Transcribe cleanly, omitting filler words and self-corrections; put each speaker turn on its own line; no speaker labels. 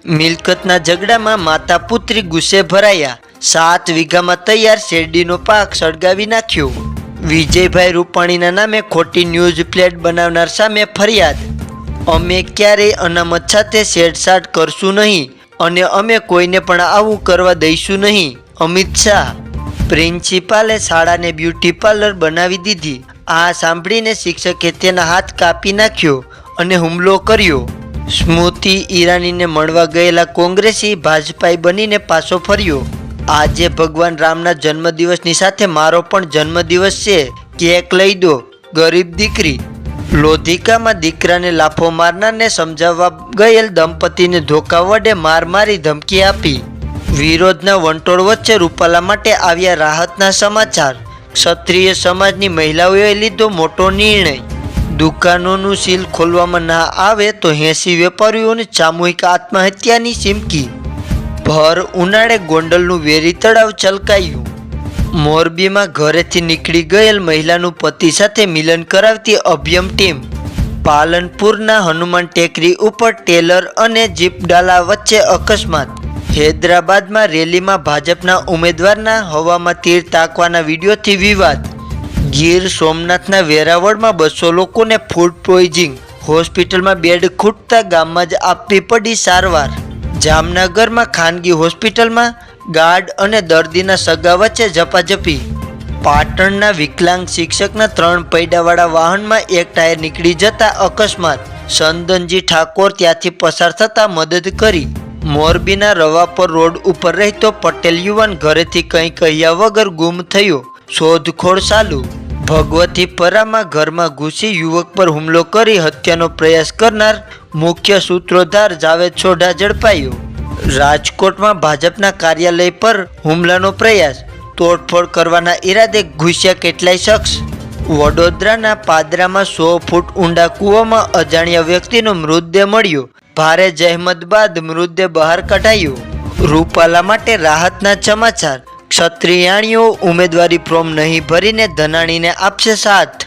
મિલકતના ઝઘડામાં માતા પુત્રી ગુસ્સે ભરાયા। 7 વીઘામાં તૈયાર શેરડીનો પાક સળગાવી નાખ્યો। વિજયભાઈ રૂપાણીના નામે ખોટી ન્યૂઝ પ્લેટ બનાવનાર સામે ફરિયાદ। અમે ક્યારેય અનામત સાથે છેડછાડ કરશું નહીં અને અમે કોઈને પણ આવું કરવા દઈશું નહીં। અમિત શાહ। પ્રિન્સિપાલે શાળાને બ્યુટી પાર્લર બનાવી દીધી। આ સાંભળીને શિક્ષકે તેના હાથ કાપી નાખ્યો અને હુમલો કર્યો। સ્મૃતિ ઈરાનીને મળવા ગયેલા કોંગ્રેસી ભાજપાઈ બનીને પાછો ફર્યો। આજે ભગવાન રામના જન્મદિવસની સાથે મારો પણ જન્મદિવસ છે, કેક લઈ દો। ગરીબ દીકરી। લોધિકામાં દીકરાને લાફો મારનારને સમજાવવા ગયેલ દંપતીને ધોકા વડે માર મારી ધમકી આપી। વિરોધના વંટોળ વચ્ચે રૂપાલા માટે આવ્યા રાહતના સમાચાર। ક્ષત્રિય સમાજની મહિલાઓએ લીધો મોટો નિર્ણય। દુકાનોનું સીલ ખોલવામાં ના આવે તો 80 વેપારીઓને સામૂહિક આત્મહત્યાની ચીમકી। ભર ઉનાળે ગોંડલનું વેરી તળાવ છલકાયું। મોરબીમાં ઘરેથી નીકળી ગયેલ મહિલાનું પતિ સાથે મિલન કરાવતી અભયમ ટીમ। પાલનપુરના હનુમાન ટેકરી ઉપર ટેલર અને જીપડાલા વચ્ચે અકસ્માત। હૈદરાબાદમાં રેલીમાં ભાજપના ઉમેદવારના હવામાં તીર તાકવાના વિડીયોથી વિવાદ। ગીર સોમનાથના વેરાવળમાં 200 લોકોને ફૂડ પોઈઝનિંગ। હોસ્પિટલમાં બેડ ખૂટતા ગામમાં જ આપવી પડી સારવાર। જામનગરમાં ખાનગી હોસ્પિટલમાં ગાર્ડ અને દર્દીના સગા વચ્ચે ઝપાઝપી। પાટણના વિકલાંગ શિક્ષકના 3 પૈડાવાળા વાહનમાં એક ટાયર નીકળી જતા અકસ્માત। સંદનજી ઠાકોર ત્યાંથી પસાર થતા મદદ કરી। મોરબીના રવાપર રોડ ઉપર રહેતો પટેલ યુવાન ઘરેથી કંઈ કહ્યા વગર ગુમ થયો। શોધખોળ ચાલુ। ભગવતીપરામાં ઘરમાં ઘૂસી યુવક પર હુમલો કરી હત્યાનો પ્રયાસ કરનાર મુખ્ય સૂત્રધાર જાવેદ સોઢા ઝડપાયો। રાજકોટમાં ભાજપના કાર્યાલય પર હુમલાનો પ્રયાસ। તોડફોડ કરવાના ઈરાદે ઘૂસ્યા કેટલાય શખ્સ। વડોદરાના પાદરામાં 100 ફૂટ ઊંડા કૂવામાં અજાણ્યા વ્યક્તિનો મૃતદેહ મળ્યો। ભારે જહેમત બાદ મૃતદેહ બહાર કઢાયો। રૂપાલા માટે રાહતના સમાચાર। ક્ષત્રિયાણીઓ ઉમેદવારી ફોર્મ નહીં ભરીને ધનાણીને આપશે સાથ।